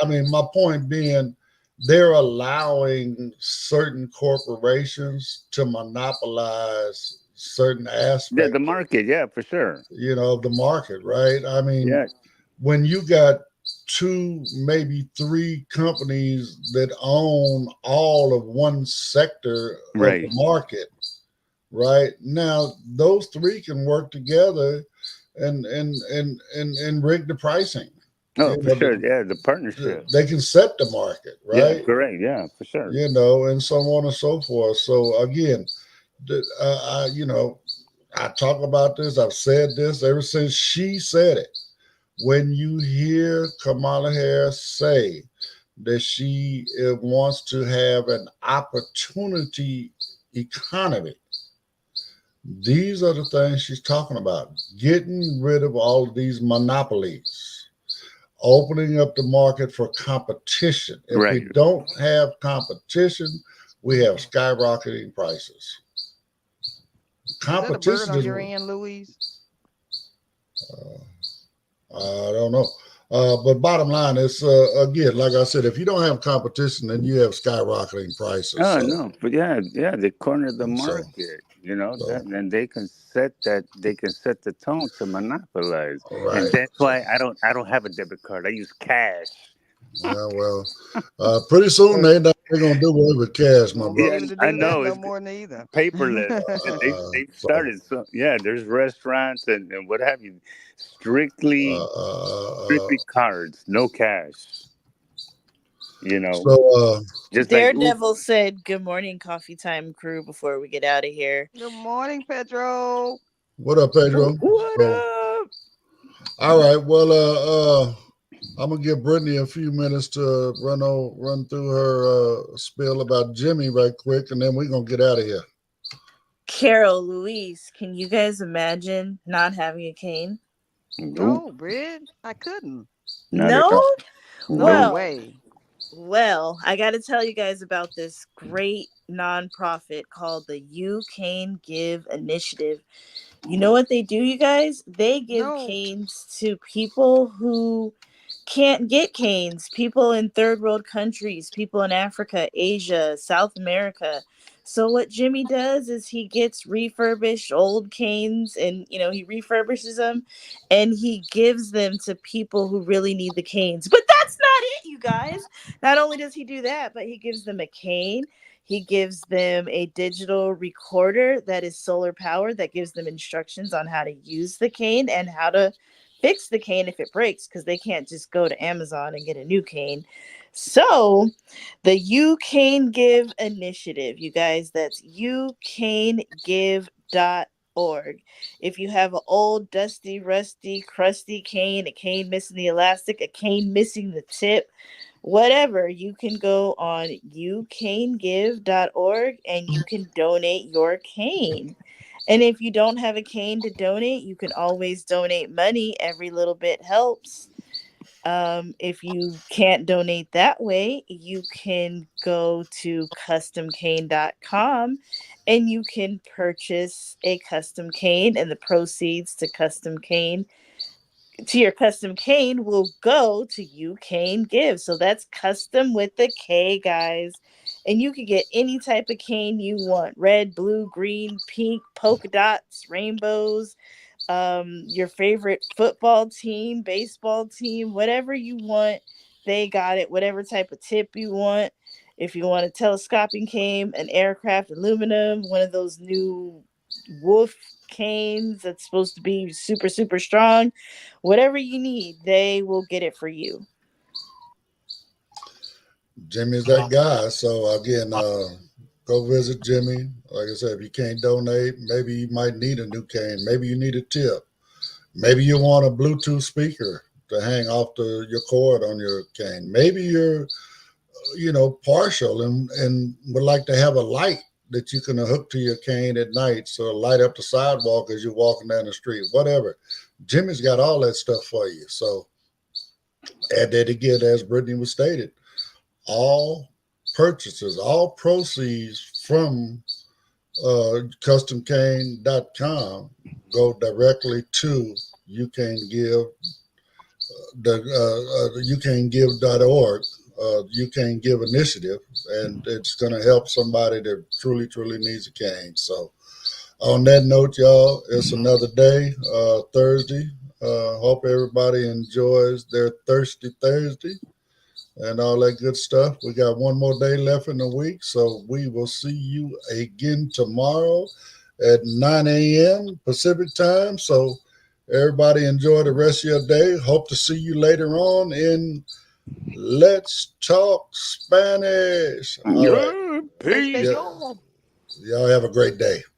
I mean, my point being, they're allowing certain corporations to monopolize certain Yeah, the aspects, market, yeah, for sure. of the market, right? I mean, Yeah, when you got two, maybe three companies that own all of one sector of the right. market, right? Now, those three can work together and rig the pricing. Oh, You for know, sure. Yeah, the partnership. they can set the market, Yeah, right? correct. Yeah, for sure. And so on and so forth. So again, I talk about this. I've said this ever since she said it. When you hear Kamala Harris say that she wants to have an opportunity economy, these are the things she's talking about: getting rid of all of these monopolies, opening up the market for competition. If we Right. don't have competition, we have skyrocketing prices. Is that a bird Competition on is, your end, Louise? I don't know. But bottom line is, again, like I said, if you don't have competition, then you have skyrocketing prices. Oh So, no, but yeah, they corner the so, market. You know so, that, and they can set that. They can set the tone to monopolize, and right. that's So, why I don't have a debit card. I use cash. yeah, well, pretty soon they're going to do away with cash, my Won't be brother. Yeah, able to I do that know no it's more neither. paperless. They've So, started. So yeah, there's restaurants and what have you. uh, Strictly uh, uh, strictly cards, no cash. You know, so, just like Daredevil said, "Good morning, coffee time crew." Before we get out of here, Good morning, Pedro. what up, Pedro? what So, up? all right. Well, I'm gonna give Brittany a few minutes to run through her spiel about Jimmy right quick, and then we're gonna get out of here. Carol, Louise, can you guys imagine not having a cane? Nope, No, Brid, I couldn't. not at No? all. No Nope. way. Well, I got to tell you guys about this great nonprofit called the You Cane Give Initiative. You know what they do, you guys? They give No. canes to people who can't get canes, people in third world countries, people in Africa, Asia, South America. So what Jimmy does is he gets refurbished old canes and he refurbishes them and he gives them to people who really need the canes. But that's not it, you guys. Not only does he do that, but he gives them a cane. He gives them a digital recorder that is solar powered that gives them instructions on how to use the cane and how to fix the cane if it breaks, because they can't just go to Amazon and get a new cane. So the You Cane Give initiative, you guys, that's youcanegive.org. If you have an old, dusty, rusty, crusty cane, a cane missing the elastic, a cane missing the tip, whatever, you can go on youcanegive.org and you can donate your cane. And if you don't have a cane to donate, you can always donate money. Every little bit helps. If you can't donate that way, you can go to customcane.com and you can purchase a custom cane, and the proceeds to your custom cane will go to You Cane Give. So that's custom with the K, guys. And you can get any type of cane you want: red, blue, green, pink, polka dots, rainbows, your favorite football team, baseball team, whatever you want, they got it. Whatever type of tip you want. If you want a telescoping cane, an aircraft aluminum, one of those new wolf canes that's supposed to be super, super strong, whatever you need, they will get it for you. Jimmy's that guy. So again, go visit Jimmy. Like I said, if you can't donate, maybe you might need a new cane. Maybe you need a tip. Maybe you want a Bluetooth speaker to hang off your cord on your cane. Maybe you're, partial and would like to have a light that you can hook to your cane at night, so it'll light up the sidewalk as you're walking down the street. Whatever. Jimmy's got all that stuff for you. So add that again, as Brittany was stated. All purchases, all proceeds from customcane.com go directly to You Can Give, the youcanegive.org, You Can Give initiative, and it's going to help somebody that truly, truly needs a cane. So on that note, y'all, it's another day, Thursday. Hope everybody enjoys their Thirsty Thursday and all that good stuff. We got one more day left in the week, so we will see you again tomorrow at 9 a.m. Pacific time. So everybody enjoy the rest of your day. Hope to see you later on in Let's Talk Spanish. All right. Peace. Yeah. Y'all have a great day.